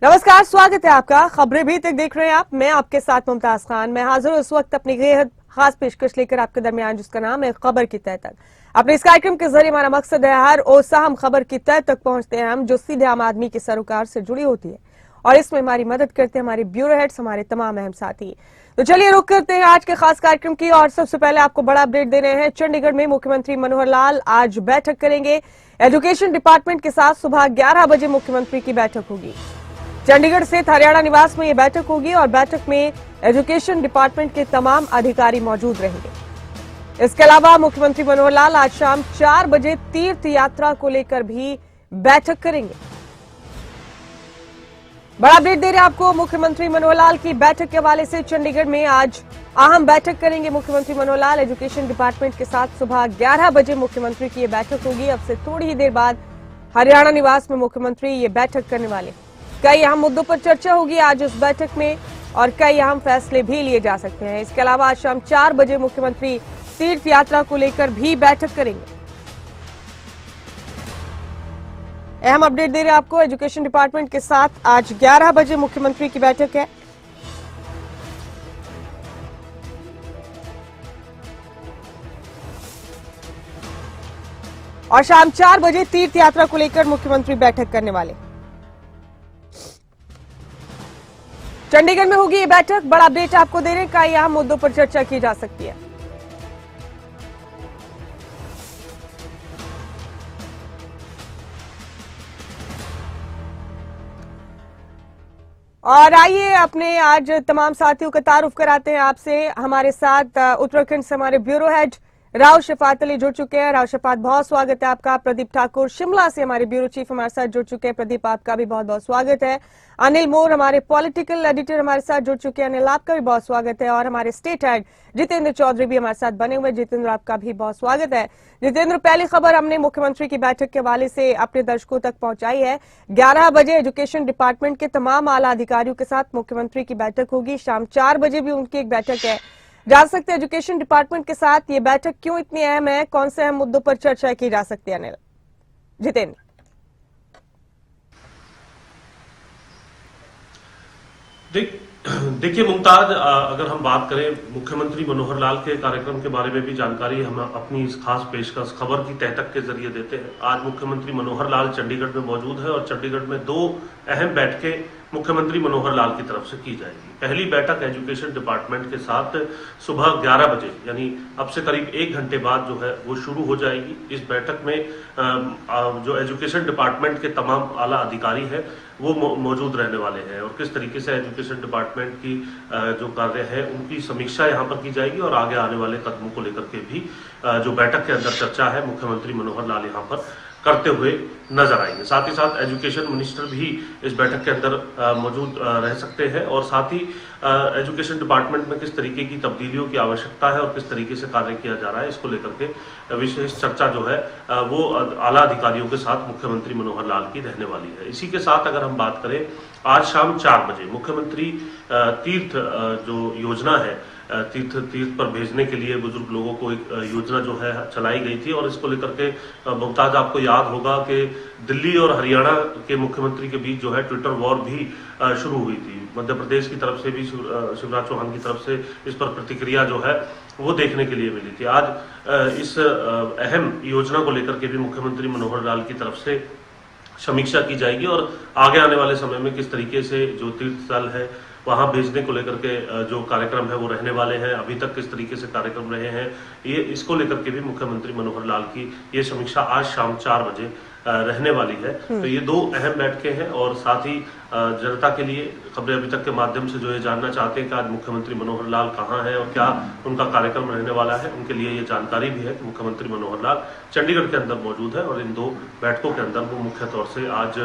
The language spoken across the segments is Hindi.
नमस्कार, स्वागत है आपका। खबरें भी तक देख रहे हैं आप। मैं आपके साथ मुमताज खान। मैं हाजिर हूं इस वक्त अपनी बेहद खास पेशकश लेकर आपके दरमियान, जिसका नाम है खबर की तह तक। अपने इस कार्यक्रम के जरिए हमारा मकसद है हर ओसा हम खबर की तह तक पहुंचते हैं, हम जो सीधे आम आदमी के सरोकार से जुड़ी होती है, और इसमें हमारी मदद करते हैं हमारे ब्यूरो हेड्स, हमारे तमाम अहम साथी। तो चलिए रुक करते हैं आज के खास कार्यक्रम की, और सबसे पहले आपको बड़ा अपडेट दे रहे हैं। चंडीगढ़ में मुख्यमंत्री मनोहर लाल आज बैठक करेंगे। एजुकेशन डिपार्टमेंट के साथ सुबह 11 बजे मुख्यमंत्री की बैठक होगी। चंडीगढ़ स्थित हरियाणा निवास में यह बैठक होगी और बैठक में एजुकेशन डिपार्टमेंट के तमाम अधिकारी मौजूद रहेंगे। इसके अलावा मुख्यमंत्री मनोहर लाल आज शाम 4 बजे तीर्थ यात्रा को लेकर भी बैठक करेंगे। बड़ा अपडेट दे रहे हैं आपको मुख्यमंत्री मनोहर लाल की बैठक के हवाले से। चंडीगढ़ में आज अहम बैठक करेंगे मुख्यमंत्री मनोहर लाल। एजुकेशन डिपार्टमेंट के साथ सुबह 11 बजे मुख्यमंत्री की यह बैठक होगी। अब से थोड़ी ही देर बाद हरियाणा निवास में मुख्यमंत्री ये बैठक करने वाले। कई अहम मुद्दों पर चर्चा होगी आज इस बैठक में, और कई अहम फैसले भी लिए जा सकते हैं। इसके अलावा आज शाम 4 बजे मुख्यमंत्री तीर्थ यात्रा को लेकर भी बैठक करेंगे। अहम अपडेट दे रहे हैं आपको। एजुकेशन डिपार्टमेंट के साथ आज 11 बजे मुख्यमंत्री की बैठक है। और शाम 4 बजे तीर्थ यात्रा को लेकर मुख्यमंत्री बैठक करने वाले। चंडीगढ़ में होगी ये बैठक। बड़ा अपडेट आपको दे रहे हैं, कई अहम मुद्दों पर चर्चा की जा सकती है। और आइए अपने आज तमाम साथियों का तारुफ कराते हैं आपसे। हमारे साथ उत्तराखंड से हमारे ब्यूरो हेड राव शफात अली जुड़ चुके हैं। राव शफात, बहुत स्वागत है आपका। प्रदीप ठाकुर शिमला से हमारे ब्यूरो चीफ हमारे साथ जुड़ चुके हैं। प्रदीप, आपका भी बहुत बहुत स्वागत है। अनिल मोर हमारे पॉलिटिकल एडिटर हमारे साथ जुड़ चुके हैं। अनिल, आपका भी बहुत स्वागत है। और हमारे स्टेट हेड जितेंद्र चौधरी भी हमारे साथ बने हुए। जितेंद्र, आपका भी बहुत स्वागत है। जितेंद्र, पहली खबर हमने मुख्यमंत्री की बैठक के हवाले से अपने दर्शकों तक पहुंचाई है। 11 बजे एजुकेशन डिपार्टमेंट के तमाम आला अधिकारियों के साथ मुख्यमंत्री की बैठक होगी। शाम 4 बजे भी उनकी एक बैठक है। जान सकते हैं एजुकेशन डिपार्टमेंट के साथ ये बैठक क्यों इतनी अहम है, कौन से अहम मुद्दों पर चर्चा की जा सकती है? अनिल, जितेंद्र। देखिए मुमताज, अगर हम बात करें मुख्यमंत्री मनोहर लाल के कार्यक्रम के बारे में भी जानकारी हम अपनी इस खास पेशकश खबर की तह तक के जरिए देते हैं। आज मुख्यमंत्री मनोहर लाल चंडीगढ़ में मौजूद है और चंडीगढ़ में 2 अहम बैठकें मुख्यमंत्री मनोहर लाल की तरफ से की जाएगी। पहली बैठक एजुकेशन डिपार्टमेंट के साथ सुबह 11 बजे, यानी अब से करीब 1 घंटे बाद जो है वो शुरू हो जाएगी। इस बैठक में जो एजुकेशन डिपार्टमेंट के तमाम आला अधिकारी हैं वो मौजूद रहने वाले हैं, और किस तरीके से एजुकेशन डिपार्टमेंट की जो कार्य है उनकी समीक्षा यहाँ पर की जाएगी, और आगे आने वाले कदमों को लेकर के भी जो बैठक के अंदर चर्चा है मुख्यमंत्री मनोहर लाल यहाँ पर करते हुए नजर आएंगे। साथ ही साथ एजुकेशन मिनिस्टर भी इस बैठक के अंदर मौजूद रह सकते हैं, और साथ ही एजुकेशन डिपार्टमेंट में किस तरीके की तब्दीलियों की आवश्यकता है और किस तरीके से कार्य किया जा रहा है, इसको लेकर के विशेष चर्चा जो है वो आला अधिकारियों के साथ मुख्यमंत्री मनोहर लाल की रहने वाली है। इसी के साथ अगर हम बात करें, आज शाम 4 बजे मुख्यमंत्री तीर्थ जो योजना है तीर्थ पर भेजने के लिए बुजुर्ग लोगों को एक योजना जो है चलाई गई थी, और इसको लेकर के मुमताज आपको याद होगा कि दिल्ली और हरियाणा के मुख्यमंत्री के बीच जो है ट्विटर वॉर भी शुरू हुई थी। मध्य प्रदेश की तरफ से भी शिवराज चौहान की तरफ से इस पर प्रतिक्रिया जो है वो देखने के लिए मिली थी। आज इस अहम योजना को लेकर के भी मुख्यमंत्री मनोहर लाल की तरफ से समीक्षा की जाएगी, और आगे आने वाले समय में किस तरीके से जो तीर्थ स्थल है वहां भेजने को लेकर के जो कार्यक्रम है वो रहने वाले हैं, अभी तक किस तरीके से कार्यक्रम रहे हैं, ये इसको लेकर के भी मुख्यमंत्री मनोहर लाल की ये समीक्षा आज शाम 4 बजे रहने वाली है। तो ये 2 अहम बैठकें हैं, और साथ ही जनता के लिए खबरें अभी तक के माध्यम से जो है जानना चाहते हैं कि आज मुख्यमंत्री मनोहर लाल कहाँ हैं और क्या उनका कार्यक्रम रहने वाला है, उनके लिए ये जानकारी भी है कि मुख्यमंत्री मनोहर लाल चंडीगढ़ के अंदर मौजूद है, और इन 2 बैठकों के अंदर वो मुख्य तौर से आज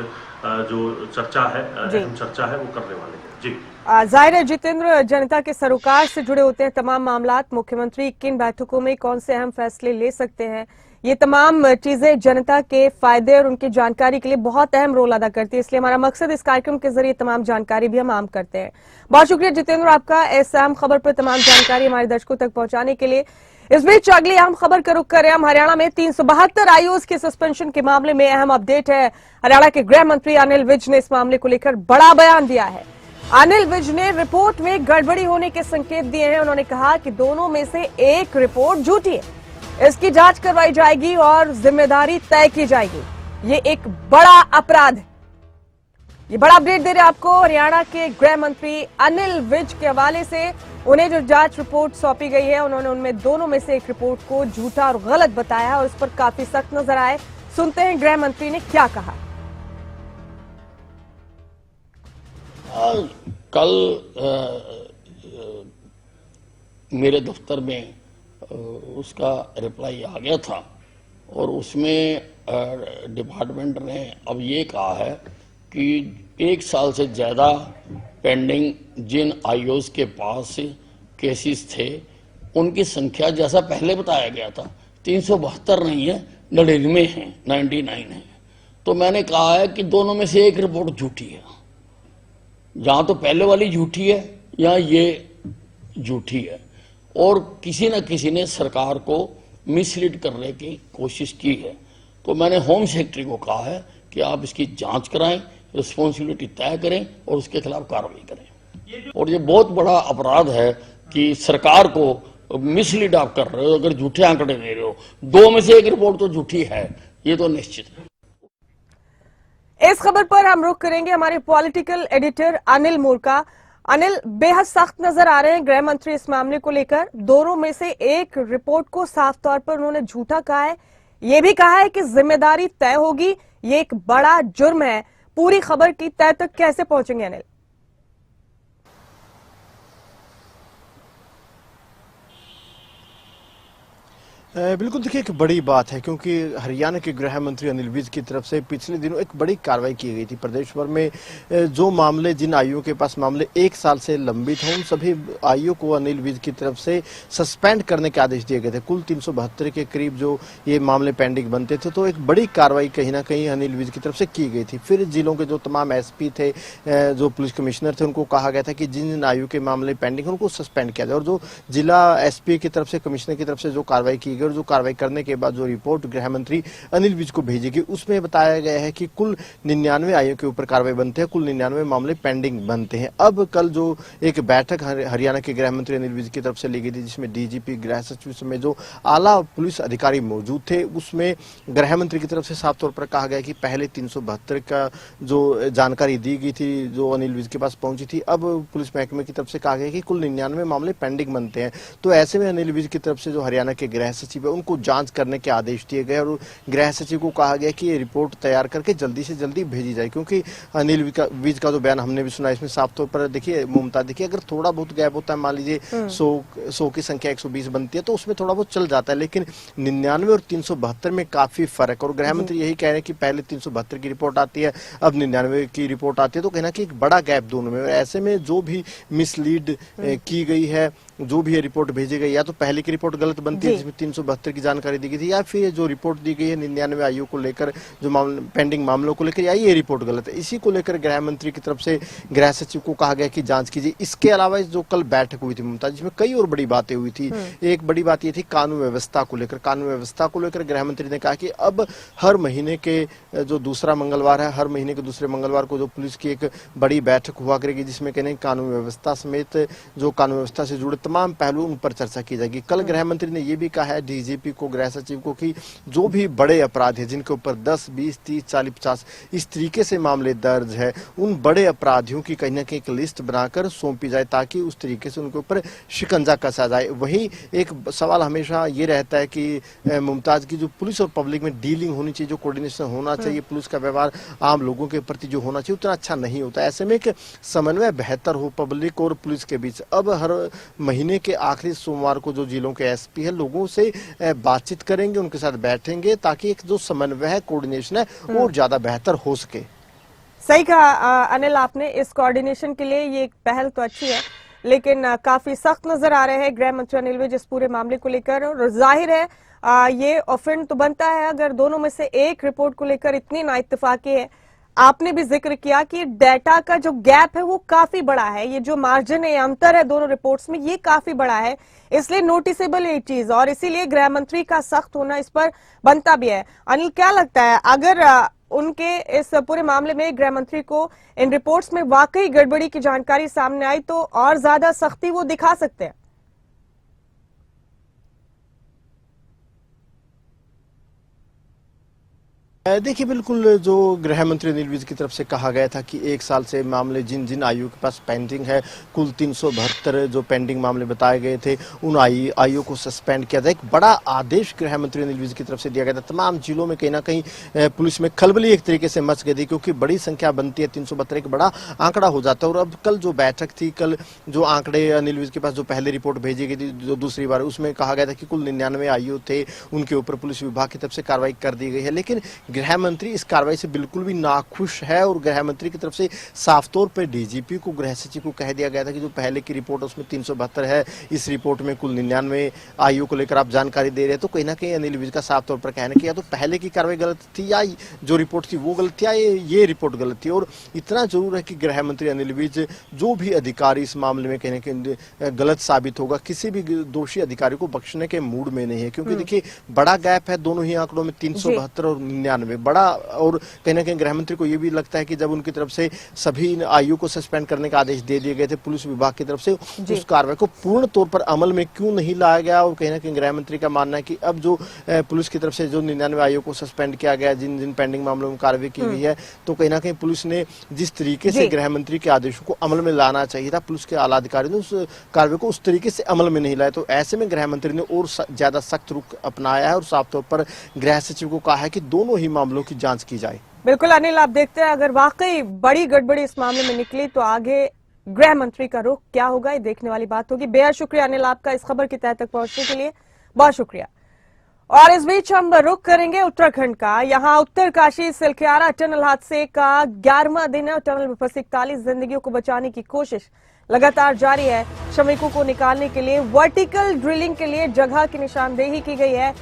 जो चर्चा है, अहम चर्चा है, वो करने वाले हैं। जी जाहिर है जितेंद्र, जनता के सरोकार से जुड़े होते हैं तमाम मामलात। मुख्यमंत्री किन बैठकों में कौन से अहम फैसले ले सकते हैं, ये तमाम चीजें जनता के फायदे और उनकी जानकारी के लिए बहुत अहम रोल अदा करती है। इसलिए हमारा मकसद इस कार्यक्रम के जरिए तमाम जानकारी भी हम आम करते हैं। बहुत शुक्रिया जितेंद्र आपका इस अहम खबर पर तमाम जानकारी हमारे दर्शकों तक पहुंचाने के लिए। इस बीच अगली अहम खबर का रुख करें हम हरियाणा में 372 आईओएस के सस्पेंशन के मामले में अहम अपडेट है। हरियाणा के गृह मंत्री अनिल विज ने इस मामले को लेकर बड़ा बयान दिया है। अनिल विज ने रिपोर्ट में गड़बड़ी होने के संकेत दिए हैं। उन्होंने कहा कि दोनों में से एक रिपोर्ट झूठी है, इसकी जांच करवाई जाएगी और जिम्मेदारी तय की जाएगी। ये एक बड़ा अपराध है। ये बड़ा अपडेट दे रहे आपको हरियाणा के गृह मंत्री अनिल विज के हवाले से। उन्हें जो जांच रिपोर्ट सौंपी गई है, उन्होंने उनमें दोनों में से एक रिपोर्ट को झूठा और गलत बताया और इस पर काफी सख्त नजर आए। सुनते हैं गृह मंत्री ने क्या कहा। कल मेरे दफ्तर में उसका रिप्लाई आ गया था और उसमें डिपार्टमेंट ने अब ये कहा है कि 1 साल से ज़्यादा पेंडिंग जिन आईओएस के पास केसेस थे उनकी संख्या जैसा पहले बताया गया था 372 नहीं है, 99 है, 99 है। तो मैंने कहा है कि दोनों में से एक रिपोर्ट झूठी है। यहाँ तो पहले वाली झूठी है, यहाँ ये झूठी है और किसी न किसी ने सरकार को मिसलीड करने की कोशिश की है। तो मैंने होम सेक्रेटरी को कहा है कि आप इसकी जांच कराएं, रिस्पॉन्सिबिलिटी तय करें और उसके खिलाफ कार्रवाई करें। और ये बहुत बड़ा अपराध है कि सरकार को मिसलीड आप कर रहे हो, अगर झूठे आंकड़े दे रहे हो। 2 में से एक रिपोर्ट तो झूठी है, ये तो निश्चित है। इस खबर पर हम रुख करेंगे हमारे पॉलिटिकल एडिटर अनिल मूर्का। अनिल, बेहद सख्त नजर आ रहे हैं गृह मंत्री इस मामले को लेकर। दोनों में से एक रिपोर्ट को साफ तौर पर उन्होंने झूठा कहा है। ये भी कहा है कि जिम्मेदारी तय होगी। ये एक बड़ा जुर्म है। पूरी खबर की तय तक कैसे पहुंचेंगे अनिल? बिल्कुल, देखिए एक बड़ी बात है क्योंकि हरियाणा के गृह मंत्री अनिल विज की तरफ से पिछले दिनों एक बड़ी कार्रवाई की गई थी। प्रदेश भर में जो मामले, जिन आईओ के पास मामले 1 साल से लंबित हैं, उन सभी आईओ को अनिल विज की तरफ से सस्पेंड करने के आदेश दिए गए थे। कुल 372 के करीब जो ये मामले पेंडिंग बनते थे, तो एक बड़ी कार्रवाई कहीं ना कहीं अनिल विज की तरफ से की गई थी। फिर जिलों के जो तमाम एसपी थे, जो पुलिस कमिश्नर थे, उनको कहा गया था कि जिन जिन आईओ के मामले पेंडिंग हैं उनको सस्पेंड किया जाए। और जो जिला एसपी की तरफ से, कमिश्नर की तरफ से जो कार्रवाई की गई और जो कार्रवाई करने के बाद जो रिपोर्ट गृह मंत्री अनिल विज को भेजेगी, उसमें बताया गया है कि कुल 99 आईओ के ऊपर कार्रवाई बनते हैं, कुल 99 मामले पेंडिंग बनते हैं। अब कल जो एक बैठक हरियाणा के गृह मंत्री अनिल विज की तरफ से ली गई थी, जिसमें डीजीपी, गृह सचिव समेत जो आला पुलिस अधिकारी मौजूद थे, उसमें गृह मंत्री की तरफ से साफ तौर पर कहा गया कि पहले 372 का जो जानकारी दी गई थी, जो अनिल विज के पास पहुंची थी, अब पुलिस महकमे की तरफ से कहा गया कि कुल 99 मामले पेंडिंग बनते हैं। तो ऐसे में अनिल विज की तरफ से जो हरियाणा के गृह सचिव है, उनको जांच करने के आदेश दिए गए और गृह सचिव को कहा गया कि ये रिपोर्ट तैयार करके जल्दी से जल्दी भेजी जाए। क्योंकि अनिल विज का जो बयान हमने भी सुना, इसमें साफ तौर पर देखिए मुमताज, देखिए अगर थोड़ा बहुत गैप होता है, मान लीजिए 100 की संख्या 120 बनती है तो उसमें थोड़ा बहुत चल जाता है, लेकिन 99 और 372 में काफी फर्क। और गृह मंत्री यही कह रहे हैं कि पहले 372 की रिपोर्ट आती है, अब 99 की रिपोर्ट आती है, तो कहना कि एक बड़ा गैप दोनों में। ऐसे में जो भी मिसलीड की गई है, जो भी ये रिपोर्ट भेजी गई, या तो पहले की रिपोर्ट गलत बनती है जिसमें 372 की जानकारी दी गई थी, या फिर जो रिपोर्ट दी गई है 99 आईओ को लेकर, जो पेंडिंग मामलों को लेकर, या ये रिपोर्ट गलत है। इसी को लेकर गृह मंत्री की तरफ से गृह सचिव को कहा गया कि जांच कीजिए। इसके अलावा जो कल बैठक हुई थी मुमताज, जिसमें कई और बड़ी बातें हुई थी। एक बड़ी बात ये थी कानून व्यवस्था को लेकर। कानून व्यवस्था को लेकर गृह मंत्री ने कहा कि अब हर महीने के जो दूसरा मंगलवार है, हर महीने के दूसरे मंगलवार को जो पुलिस की एक बड़ी बैठक हुआ करेगी, जिसमें कहने कानून व्यवस्था समेत जो कानून व्यवस्था से जुड़े तमाम पहलू उन पर चर्चा की जाएगी। कल गृह मंत्री ने यह भी कहा है डीजीपी को, गृह सचिव को, कि जो भी बड़े अपराध है, जिनके ऊपर 10, 20, 30, 40, 50 इस तरीके से मामले दर्ज है, उन बड़े अपराधियों की कहीं ना कहीं एक लिस्ट बनाकर सौंपी जाए, ताकि उस तरीके से उनके ऊपर शिकंजा कसा जाए। वही एक सवाल हमेशा ये रहता है कि मुमताज की जो पुलिस और पब्लिक में डीलिंग होनी चाहिए, जो कोऑर्डिनेशन होना चाहिए, पुलिस का व्यवहार आम लोगों के प्रति जो होना चाहिए, उतना अच्छा नहीं होता। ऐसे में एक समन्वय बेहतर हो पब्लिक और पुलिस के बीच। अब हर महीने के आखिरी सोमवार को जो जिलों के एसपी है, लोगों से बातचीत करेंगे, उनके साथ बैठेंगे, ताकि एक जो समन्वय है, कोऑर्डिनेशन है, और ज्यादा बेहतर हो सके। सही कहा अनिल आपने। इस कोऑर्डिनेशन के लिए ये एक पहल तो अच्छी है, लेकिन काफी सख्त नजर आ रहे हैं गृह मंत्री अनिल विज इस पूरे मामले को लेकर। और जाहिर है ये ऑफेंड तो बनता है अगर दोनों में से एक रिपोर्ट को लेकर इतनी ना इत्तेफाकी है। आपने भी जिक्र किया कि डेटा का जो गैप है वो काफी बड़ा है, ये जो मार्जिन है, अंतर है दोनों रिपोर्ट्स में, ये काफी बड़ा है, इसलिए नोटिसेबल है ये चीज, और इसीलिए गृह मंत्री का सख्त होना इस पर बनता भी है। अनिल, क्या लगता है, अगर उनके इस पूरे मामले में गृह मंत्री को इन रिपोर्ट्स में वाकई गड़बड़ी की जानकारी सामने आई तो और ज्यादा सख्ती वो दिखा सकते हैं? देखिए, बिल्कुल जो गृह मंत्री अनिल विज की तरफ से कहा गया था कि 1 साल से मामले जिन जिन आईओ के पास पेंडिंग है, कुल 372 जो पेंडिंग मामले बताए गए थे, उन आईओ को सस्पेंड किया था। एक बड़ा आदेश गृह मंत्री अनिल विज की तरफ से दिया गया था। तमाम जिलों में कहीं ना कहीं पुलिस में खलबली एक तरीके से मच गई थी, क्योंकि बड़ी संख्या बनती है, 372 एक बड़ा आंकड़ा हो जाता है। और अब कल जो बैठक थी, कल जो आंकड़े अनिल विज के पास जो पहले रिपोर्ट भेजी गई थी, जो दूसरी बार, उसमें कहा गया था कि कुल 99 आईओ थे, उनके ऊपर पुलिस विभाग की तरफ से कार्रवाई कर दी गई है। लेकिन गृह मंत्री इस कार्रवाई से बिल्कुल भी नाखुश है, और गृह मंत्री की तरफ से साफ तौर पर डीजीपी को, गृह सचिव को कह दिया गया था कि जो पहले की रिपोर्ट उसमें 372 है, इस रिपोर्ट में कुल 99 आईओ को लेकर आप जानकारी दे रहे हैं। तो कहीं ना कहीं अनिल विज का साफ तौर पर कहना कि या तो पहले की कार्रवाई गलत थी, या जो रिपोर्ट थी वो गलत थी, या ये रिपोर्ट गलत थी। और इतना जरूर है कि गृह मंत्री अनिल विज जो भी अधिकारी इस मामले में कहीं ना कहीं गलत साबित होगा, किसी भी दोषी अधिकारी को बख्शने के मूड में नहीं है, क्योंकि देखिए बड़ा गैप है दोनों ही आंकड़ों में, 372 और 99 बड़ा। और कहीं ना कहीं गृह मंत्री को यह भी लगता है कि जब उनकी तरफ से सभी आईओ को सस्पेंड करने का आदेश दे दिए गए थे पुलिस विभाग की तरफ से, उस कार्रवाई को पूर्ण तौर पर अमल में क्यों नहीं लाया गया। और कहीं ना कहीं गृह मंत्री का मानना है कि अब जो पुलिस की तरफ से जो 99 आईओ को सस्पेंड किया गया, जिन जिन पेंडिंग मामलों में कार्रवाई की गई है, तो कहीं ना कहीं पुलिस ने जिस तरीके से गृह मंत्री के आदेशों को अमल में लाना चाहिए था, पुलिस के आला अधिकारियों ने उस कार्रवाई को उस तरीके से अमल में नहीं लाया। तो ऐसे में गृह मंत्री ने और ज्यादा सख्त रुख अपनाया है, और साफ तौर पर गृह सचिव को कहा है कि दोनों ही मामलों की जांच की जाए। बिल्कुल अनिल, आप देखते हैं अगर वाकई बड़ी गड़बड़ी इस मामले में निकली तो आगे गृह मंत्री का रुख क्या होगा, ये देखने वाली बात होगी। बेहद शुक्रिया अनिल आपका इस खबर की तह तक पहुंचने के लिए, बहुत शुक्रिया। और इस बीच हम रुख करेंगे उत्तराखंड का। यहाँ उत्तरकाशी सिलक्यारा टनल हादसे का 11वां दिन है, और टनल में फंसी 41 जिंदगियों को बचाने की कोशिश लगातार जारी है। श्रमिकों को निकालने के लिए वर्टिकल ड्रिलिंग के लिए जगह की निशानदेही की गई है।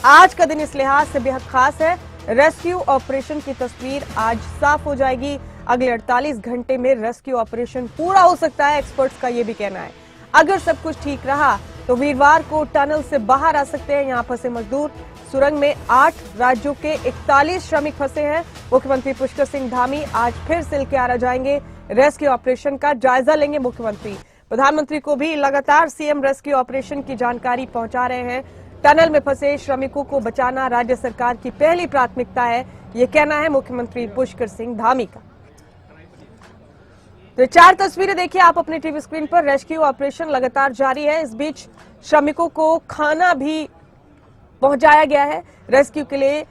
आज का दिन इस लिहाज से बेहद खास है, रेस्क्यू ऑपरेशन की तस्वीर आज साफ हो जाएगी। अगले 48 घंटे में रेस्क्यू ऑपरेशन पूरा हो सकता है, एक्सपर्ट्स का यह भी कहना है। अगर सब कुछ ठीक रहा तो वीरवार को टनल से बाहर आ सकते हैं यहाँ फंसे मजदूर। सुरंग में 8 राज्यों के 41 श्रमिक फंसे हैं। मुख्यमंत्री पुष्कर सिंह धामी आज फिर सिलक्यारा जाएंगे, रेस्क्यू ऑपरेशन का जायजा लेंगे मुख्यमंत्री। प्रधानमंत्री को भी लगातार सीएम रेस्क्यू ऑपरेशन की जानकारी पहुंचा रहे हैं। टनल में फंसे श्रमिकों को बचाना राज्य सरकार की पहली प्राथमिकता है, ये कहना है मुख्यमंत्री पुष्कर सिंह धामी का। तो 4 तस्वीरें देखिए आप अपने टीवी स्क्रीन पर। रेस्क्यू ऑपरेशन लगातार जारी है, इस बीच श्रमिकों को खाना भी पहुंचाया गया है। रेस्क्यू के लिए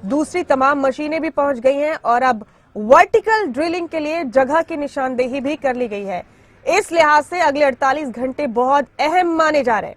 दूसरी तमाम मशीनें भी पहुंच गई हैं, और अब वर्टिकल ड्रिलिंग के लिए जगह की निशानदेही भी कर ली गई है। इस लिहाज से अगले 48 घंटे बहुत अहम माने जा रहे हैं।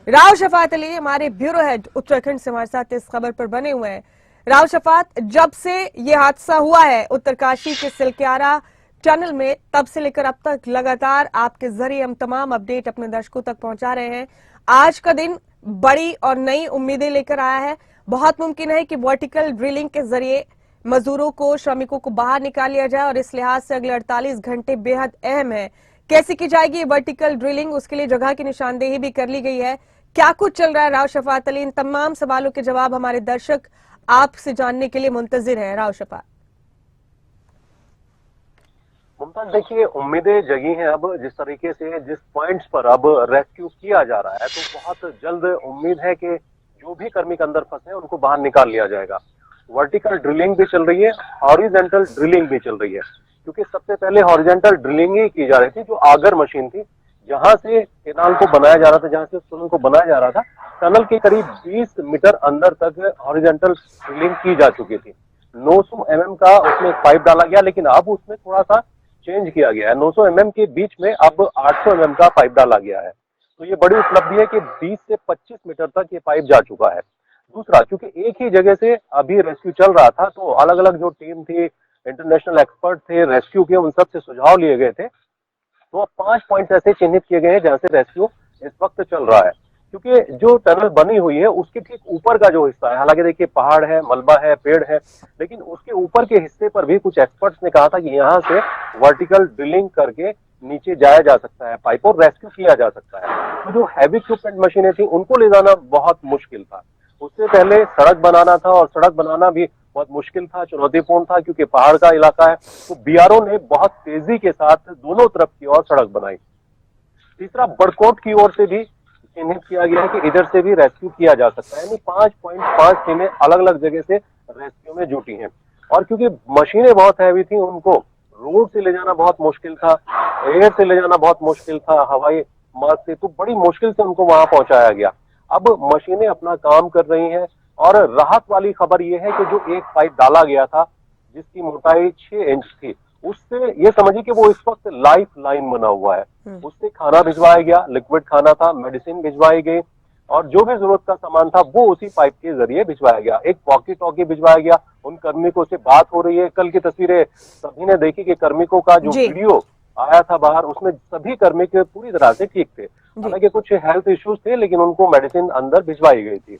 राव शफात अली हमारे ब्यूरो हेड उत्तराखंड से हमारे साथ इस खबर पर बने हुए हैं। राव शफात, जब से ये हादसा हुआ है उत्तरकाशी के सिलक्यारा टनल में, तब से लेकर अब तक लगातार आपके जरिए हम तमाम अपडेट अपने दर्शकों तक पहुंचा रहे हैं। आज का दिन बड़ी और नई उम्मीदें लेकर आया है। बहुत मुमकिन है कि वर्टिकल ड्रिलिंग के जरिए मजदूरों को, श्रमिकों को बाहर निकाल लिया जाए, और इस लिहाज से अगले 48 घंटे बेहद अहम है। कैसे की जाएगी वर्टिकल ड्रिलिंग, उसके लिए जगह की निशानदेही भी कर ली गई है। क्या कुछ चल रहा है राव शफात अली? इन तमाम सवालों के जवाब हमारे दर्शक आपसे जानने के लिए मुंतजिर हैं। राव शफात। मुमताज, देखिए उम्मीदें जगी हैं अब, जिस तरीके से जिस पॉइंट्स पर अब रेस्क्यू किया जा रहा है, तो बहुत जल्द उम्मीद है कि जो भी कर्मिक अंदर फंसे हैं उनको बाहर निकाल लिया जाएगा। वर्टिकल ड्रिलिंग भी चल रही है, हॉरिजॉन्टल ड्रिलिंग भी चल रही है, क्योंकि सबसे पहले हॉरिजॉन्टल ड्रिलिंग ही की जा रही थी, जो आगर मशीन थी, जहां से केनाल को बनाया जा रहा था, जहां से सुरंग को बनाया जा रहा था, टनल के करीब 20 मीटर अंदर तक हॉरिजॉन्टल ड्रिलिंग की जा चुकी थी। 900 mm का उसमें पाइप डाला गया, लेकिन अब उसमें थोड़ा सा चेंज किया गया है। 900 mm के बीच में अब 800 mm का पाइप डाला गया है। तो ये बड़ी उपलब्धि है कि 20 से 25 मीटर तक ये पाइप जा चुका है। दूसरा, क्योंकि एक ही जगह से अभी रेस्क्यू चल रहा था, तो अलग अलग जो टीम थी, इंटरनेशनल एक्सपर्ट थे रेस्क्यू के, उन सब से सुझाव लिए गए थे। तो अब 5 पॉइंट्स ऐसे चिन्हित किए गए हैं जहां से रेस्क्यू इस वक्त चल रहा है। क्योंकि जो टनल बनी हुई है उसके ठीक ऊपर का जो हिस्सा है, हालांकि देखिए पहाड़ है, मलबा है, पेड़ है, लेकिन उसके ऊपर के हिस्से पर भी कुछ एक्सपर्ट्स ने कहा था कि यहाँ से वर्टिकल ड्रिलिंग करके नीचे जाया जा सकता है, पाइप और रेस्क्यू किया जा सकता है। तो जो हैवी इक्विपमेंट मशीनें थी उनको ले जाना बहुत मुश्किल था। उससे पहले सड़क बनाना था और सड़क बनाना भी बहुत मुश्किल था, चुनौतीपूर्ण था, क्योंकि पहाड़ का इलाका है। तो बीआरओ ने बहुत तेजी के साथ दोनों तरफ की ओर सड़क बनाई। तीसरा, बड़कोट की ओर से भी चिन्हित किया गया है कि इधर से भी रेस्क्यू किया जा सकता है, यानी 5.5 टीमें अलग अलग जगह से रेस्क्यू में जुटी हैं। और क्योंकि मशीनें बहुत हैवी थी, उनको रोड से ले जाना बहुत मुश्किल था, एयर से ले जाना बहुत मुश्किल था, हवाई मार्ग से, तो बड़ी मुश्किल से उनको वहां पहुंचाया गया। अब मशीनें अपना काम कर रही हैं और राहत वाली खबर यह है कि जो एक पाइप डाला गया था जिसकी मोटाई 6 इंच थी, उससे ये समझिए कि वो इस वक्त लाइफ लाइन बना हुआ है। उससे खाना भिजवाया गया, लिक्विड खाना था, मेडिसिन भिजवाई गई और जो भी जरूरत का सामान था वो उसी पाइप के जरिए भिजवाया गया। एक वॉकी टॉकी भिजवाया गया, उन कार्मिकों से बात हो रही है। कल की तस्वीरें सभी ने देखी कि कार्मिकों का जो वीडियो आया था बाहर, उसमें सभी कार्मिक पूरी तरह से ठीक थे। हालांकि कुछ हेल्थ इश्यूज थे, लेकिन उनको मेडिसिन अंदर भिजवाई गई थी।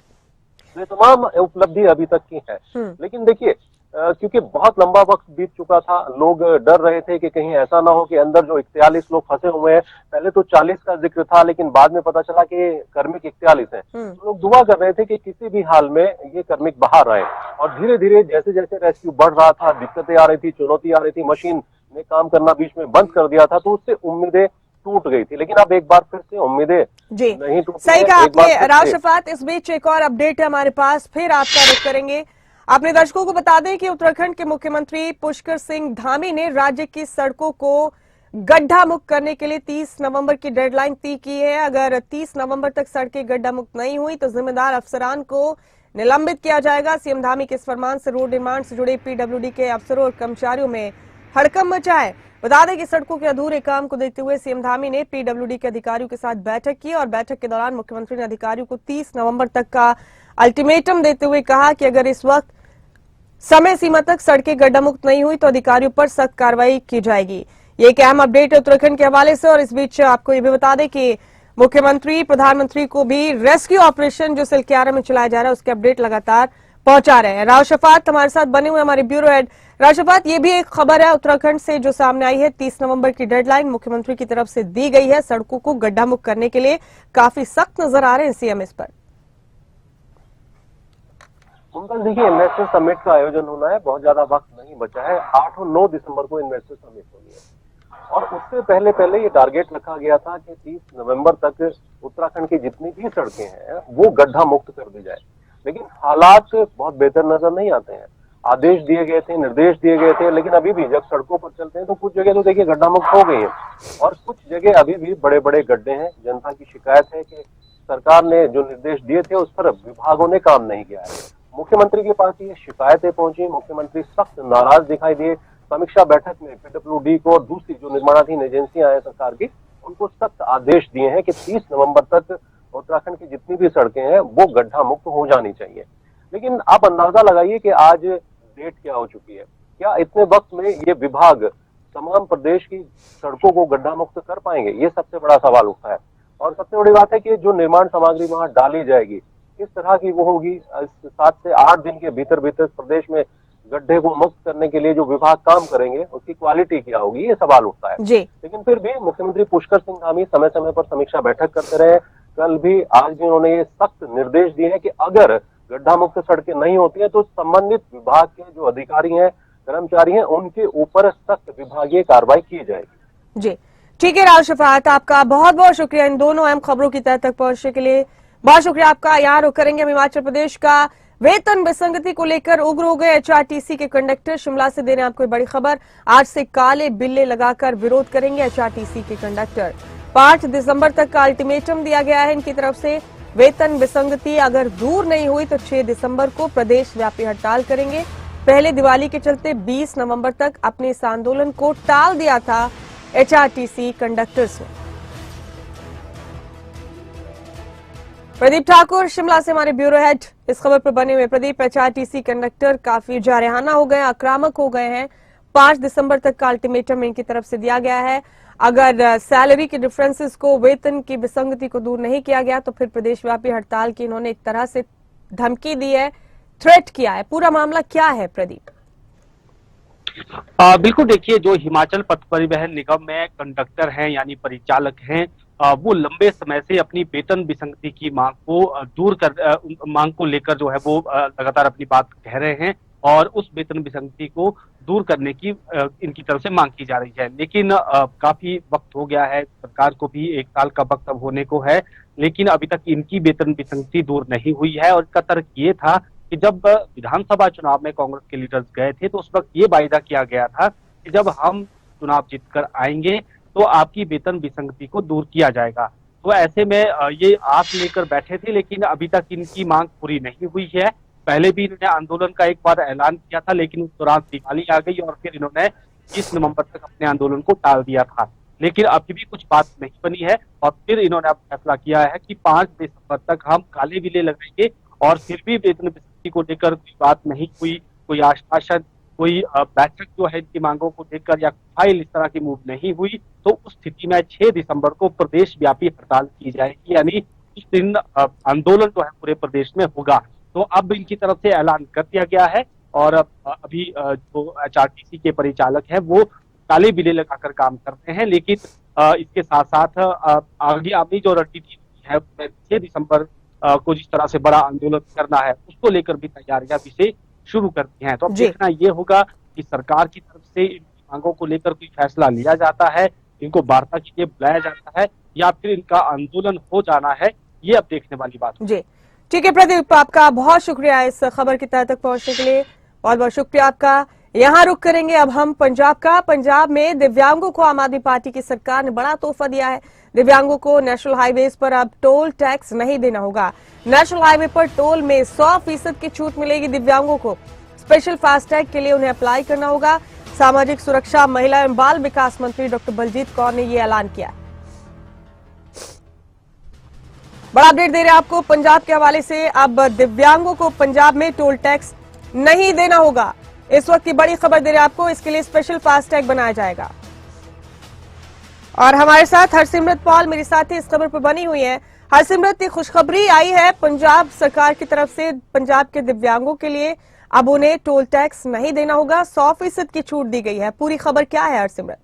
ये तमाम उपलब्धि अभी तक की है। लेकिन देखिए, क्योंकि बहुत लंबा वक्त बीत चुका था, लोग डर रहे थे कि कहीं ऐसा ना हो कि अंदर जो 41 लोग फंसे हुए हैं, पहले तो 40 का जिक्र था, लेकिन बाद में पता चला कि कार्मिक 41 हैं। तो लोग दुआ कर रहे थे कि किसी भी हाल में ये कार्मिक बाहर आए। और धीरे धीरे जैसे जैसे रेस्क्यू बढ़ रहा था, दिक्कतें आ रही थी, चुनौती आ रही थी, मशीन ने काम करना बीच में बंद कर दिया था, तो उससे उम्मीदें टूट गई थी। लेकिन अब एक बार फिर से उम्मीदें नहीं टूटी। सही कहा आपने राव शफात। इस बीच एक और अपडेट है हमारे पास, फिर आपका रुख करेंगे। अपने दर्शकों को बता दें कि उत्तराखंड के मुख्यमंत्री पुष्कर सिंह धामी ने राज्य की सड़कों को गड्ढा मुक्त करने के लिए 30 नवंबर की डेडलाइन तय की है। अगर 30 नवंबर तक सड़कें गड्ढा मुक्त नहीं हुई तो जिम्मेदार अफसरान को निलंबित किया जाएगा। सीएम धामी के इस फरमान से रोड निर्माण से जुड़े पीडब्ल्यूडी के अफसरों और कर्मचारियों में हड़कंप मचा है। बता दें कि सड़कों के अधूरे काम को देखते हुए सीएम धामी ने पीडब्ल्यूडी के अधिकारियों के साथ बैठक की और बैठक के दौरान मुख्यमंत्री ने अधिकारियों को 30 नवंबर तक का अल्टीमेटम देते हुए कहा कि अगर इस वक्त समय सीमा तक सड़कें गड्ढा मुक्त नहीं हुई तो अधिकारियों पर सख्त कार्रवाई की जाएगी। ये एक अहम अपडेट है उत्तराखंड के हवाले से। और इस बीच आपको ये भी बता दें कि मुख्यमंत्री प्रधानमंत्री को भी रेस्क्यू ऑपरेशन जो सिलक्यारा में चलाया जा रहा है उसके अपडेट लगातार पहुंचा रहे हैं। राव शफात हमारे साथ बने हुए हमारे ब्यूरो हेड। राव शफात, ये भी एक खबर है उत्तराखंड से जो सामने आई है, 30 नवंबर की डेडलाइन मुख्यमंत्री की तरफ से दी गई है सड़कों को गड्ढा मुक्त करने के लिए। काफी सख्त नजर आ रहे हैं सीएम इस पर। मुमताज, देखिए, इन्वेस्टर समिट का आयोजन होना है, बहुत ज्यादा वक्त नहीं बचा है। 8 और 9 दिसंबर को इन्वेस्टर समिट होनी है और उससे पहले पहले ये टारगेट रखा गया था कि 30 नवंबर तक उत्तराखंड की जितनी भी सड़कें हैं वो गड्ढा मुक्त कर दी जाए। लेकिन हालात बहुत बेहतर नजर नहीं आते हैं। आदेश दिए गए थे, निर्देश दिए गए थे, लेकिन अभी भी जब सड़कों पर चलते हैं तो कुछ जगह तो देखिए गड्ढा मुक्त हो गई है और कुछ जगह अभी भी बड़े बड़े गड्ढे हैं। जनता की शिकायत है कि सरकार ने जो निर्देश दिए थे उस पर विभागों ने काम नहीं किया है। मुख्यमंत्री के पास ये शिकायतें पहुंची, मुख्यमंत्री सख्त नाराज दिखाई दिए। समीक्षा बैठक में पीडब्ल्यूडी को और दूसरी जो निर्माणाधीन एजेंसियां हैं सरकार की, उनको सख्त आदेश दिए हैं कि 30 नवंबर तक उत्तराखंड की जितनी भी सड़कें हैं वो गड्ढा मुक्त हो जानी चाहिए। लेकिन आप अंदाजा लगाइए कि आज डेट क्या हो चुकी है। क्या इतने वक्त में ये विभाग तमाम प्रदेश की सड़कों को गड्ढा मुक्त कर पाएंगे? ये सबसे बड़ा सवाल उठता है। और सबसे बड़ी बात है कि जो निर्माण सामग्री वहां डाली जाएगी किस तरह की वो होगी। 7 से 8 दिन के भीतर भीतर प्रदेश में गड्ढे को मुक्त करने के लिए जो विभाग काम करेंगे उसकी क्वालिटी क्या होगी, ये सवाल उठता है। लेकिन फिर भी मुख्यमंत्री पुष्कर सिंह धामी समय समय पर समीक्षा बैठक करते रहे। कल भी, आज भी उन्होंने ये सख्त निर्देश दिए हैं कि अगर गड्ढा मुक्त सड़कें नहीं होती हैं तो संबंधित विभाग के जो अधिकारी हैं, कर्मचारी हैं, उनके ऊपर सख्त विभागीय कार्रवाई की जाएगी। जी ठीक है राव शफात, आपका बहुत बहुत शुक्रिया इन दोनों अहम खबरों की तह तक पहुंचने के लिए। बहुत शुक्रिया आपका। यहाँ रुक करेंगे हिमाचल प्रदेश का वेतन विसंगति को लेकर उग्र हो गए एचआरटीसी के कंडक्टर। शिमला से दे रहे हैं आपको बड़ी खबर, आज से काले बिल्ले लगाकर विरोध करेंगे एचआरटीसी के कंडक्टर। 5 दिसंबर तक का अल्टीमेटम दिया गया है इनकी तरफ से। वेतन विसंगति अगर दूर नहीं हुई तो 6 दिसंबर को प्रदेश व्यापी हड़ताल करेंगे। पहले दिवाली के चलते 20 नवंबर तक अपने इस आंदोलन को टाल दिया था एचआरटीसी कंडक्टर्स ने। प्रदीप ठाकुर शिमला से हमारे ब्यूरो हेड इस खबर पर बने हुए। प्रदीप, एचआरटीसी कंडक्टर काफी जारहाना हो गए, आक्रामक हो गए हैं। 5 दिसंबर तक का अल्टीमेटम इनकी तरफ से दिया गया है। अगर सैलरी के डिफरेंसेस को, वेतन की विसंगति को दूर नहीं किया गया तो फिर प्रदेशव्यापी हड़ताल की इन्होंने एक तरह से धमकी दी है, थ्रेट किया है। पूरा मामला क्या है प्रदीप? बिल्कुल, देखिए, जो हिमाचल पथ परिवहन निगम में कंडक्टर हैं यानी परिचालक हैं, वो लंबे समय से अपनी वेतन विसंगति की मांग को दूर कर मांग को लेकर जो है वो लगातार अपनी बात कह रहे हैं और उस वेतन विसंगति को दूर करने की इनकी तरफ से मांग की जा रही है। लेकिन काफी वक्त हो गया है, सरकार को भी 1 साल का वक्त अब होने को है, लेकिन अभी तक इनकी वेतन विसंगति दूर नहीं हुई है। और इसका तर्क ये था कि जब विधानसभा चुनाव में कांग्रेस के लीडर्स गए थे तो उस वक्त ये वायदा किया गया था कि जब हम चुनाव जीतकर आएंगे तो आपकी वेतन विसंगति को दूर किया जाएगा। तो ऐसे में ये आस लेकर बैठे थे, लेकिन अभी तक इनकी मांग पूरी नहीं हुई है। पहले भी इन्होंने आंदोलन का एक बार ऐलान किया था, लेकिन उस दौरान दिवाली आ गई और फिर इन्होंने 20 नवंबर तक अपने आंदोलन को टाल दिया था। लेकिन अभी भी कुछ बात नहीं बनी है और फिर इन्होंने अब फैसला किया है कि 5 दिसंबर तक हम काले बिले लगाएंगे और फिर भी वेतन विसंगति को लेकर कोई बात नहीं हुई, कोई आश्वासन, कोई बैठक जो है इनकी मांगों को लेकर या फाइल इस तरह की मूव नहीं हुई, तो उस स्थिति में 6 दिसंबर को प्रदेश व्यापी हड़ताल की जाएगी, यानी उस दिन आंदोलन जो है पूरे प्रदेश में होगा। तो अब इनकी तरफ से ऐलान कर दिया गया है और अभी जो HRTC के परिचालक हैं वो काले बिले लगाकर काम करते हैं, लेकिन इसके साथ साथ आगे जो रणनीति है 6 दिसंबर को जिस तरह से बड़ा आंदोलन करना है उसको लेकर भी तैयारियां भी से शुरू कर दी हैं। तो अब देखना ये होगा कि सरकार की तरफ से इनकी मांगों को लेकर कोई फैसला लिया जाता है, इनको वार्ता के लिए बुलाया जाता है या फिर इनका आंदोलन हो जाना है, ये अब देखने वाली बात है। जी ठीक है प्रदीप, आपका बहुत शुक्रिया इस खबर की तह तक पहुंचने के लिए, बहुत बहुत शुक्रिया आपका। यहाँ रुक करेंगे अब हम पंजाब का। पंजाब में दिव्यांगों को आम आदमी पार्टी की सरकार ने बड़ा तोहफा दिया है। दिव्यांगों को नेशनल हाईवेज पर अब टोल टैक्स नहीं देना होगा। नेशनल हाईवे पर टोल में 100% की छूट मिलेगी दिव्यांगों को। स्पेशल फास्टैग के लिए उन्हें अप्लाई करना होगा। सामाजिक सुरक्षा, महिला एवं बाल विकास मंत्री डॉक्टर बलजीत कौर ने यह ऐलान किया। बड़ा अपडेट दे रहे हैं आपको पंजाब के हवाले से। अब दिव्यांगों को पंजाब में टोल टैक्स नहीं देना होगा। इस वक्त की बड़ी खबर दे रहे हैं आपको, इसके लिए स्पेशल फास्टैग बनाया जाएगा। और हमारे साथ हरसिमरत पॉल मेरे साथी इस खबर पर बनी हुई है। हरसिमरत, खुशखबरी आई है पंजाब सरकार की तरफ से पंजाब के दिव्यांगों के लिए, अब उन्हें टोल टैक्स नहीं देना होगा, 100% की छूट दी गई है। पूरी खबर क्या है हरसिमरत?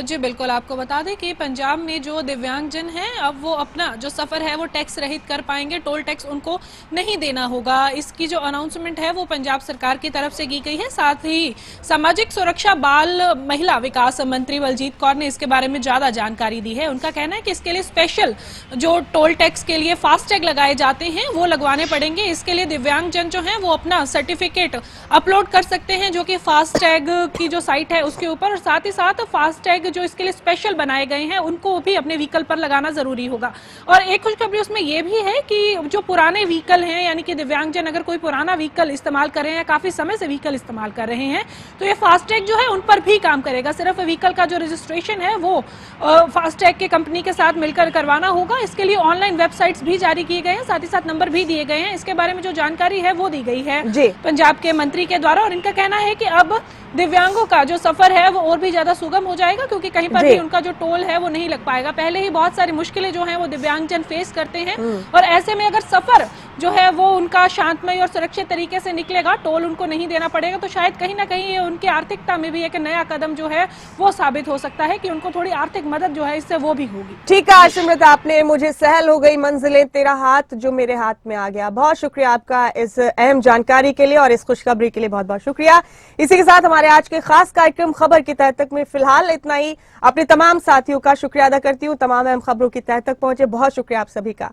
जी बिल्कुल, आपको बता दें कि पंजाब में जो दिव्यांगजन हैं अब वो अपना जो सफ़र है वो टैक्स रहित कर पाएंगे, टोल टैक्स उनको नहीं देना होगा। इसकी जो अनाउंसमेंट है वो पंजाब सरकार की तरफ से की गई है। साथ ही सामाजिक सुरक्षा, बाल महिला विकास मंत्री बलजीत कौर ने इसके बारे में ज़्यादा जानकारी दी है। उनका कहना है कि इसके लिए स्पेशल जो टोल टैक्स के लिए फास्टैग लगाए जाते हैं वो लगवाने पड़ेंगे। इसके लिए दिव्यांगजन जो हैं वो अपना सर्टिफिकेट अपलोड कर सकते हैं जो कि फास्टैग की जो साइट है उसके ऊपर, और साथ ही साथ फास्टैग जो इसके लिए स्पेशल बनाए गए हैं उनको भी अपने व्हीकल पर लगाना जरूरी होगा। और एक खुशखबरी उसमें यह भी है कि जो पुराने व्हीकल हैं, यानी कि दिव्यांगजन अगर कोई पुराना व्हीकल इस्तेमाल कर रहे हैं, काफी समय से व्हीकल इस्तेमाल कर रहे हैं, तो ये फास्टैग जो है उन पर भी काम करेगा। सिर्फ व्हीकल का जो रजिस्ट्रेशन है वो फास्टैग के कंपनी के साथ मिलकर करवाना होगा। इसके लिए ऑनलाइन वेबसाइट्स भी जारी किए गए हैं, साथ ही साथ नंबर भी दिए गए हैं। इसके बारे में जो जानकारी है वो दी गई है पंजाब के मंत्री के द्वारा। और इनका कहना है कि अब दिव्यांगों का जो सफर है वो और भी ज्यादा सुगम हो जाएगा, क्योंकि कहीं पर भी उनका जो टोल है वो नहीं लग पाएगा। पहले ही बहुत सारी मुश्किलें जो हैं वो दिव्यांगजन फेस करते हैं, और ऐसे में अगर सफर जो है वो उनका शांतमय और सुरक्षित तरीके से निकलेगा, टोल उनको नहीं देना पड़ेगा, तो शायद कहीं ना कहीं उनकी आर्थिकता में भी एक नया कदम जो है वो साबित हो सकता है कि उनको थोड़ी आर्थिक मदद जो है इससे वो भी होगी। ठीक है हरसिमरत, आपने मुझे सहल हो गई मंजिलें, तेरा हाथ जो मेरे हाथ में आ गया। बहुत शुक्रिया आपका इस अहम जानकारी के लिए और इस खुशखबरी के लिए, बहुत बहुत शुक्रिया। इसी के साथ हमारे आज के खास कार्यक्रम खबर की तह तक में फिलहाल इतना ही। अपने तमाम साथियों का शुक्रिया अदा करती हूँ, तमाम अहम खबरों की तह तक पहुंचे, बहुत शुक्रिया आप सभी का।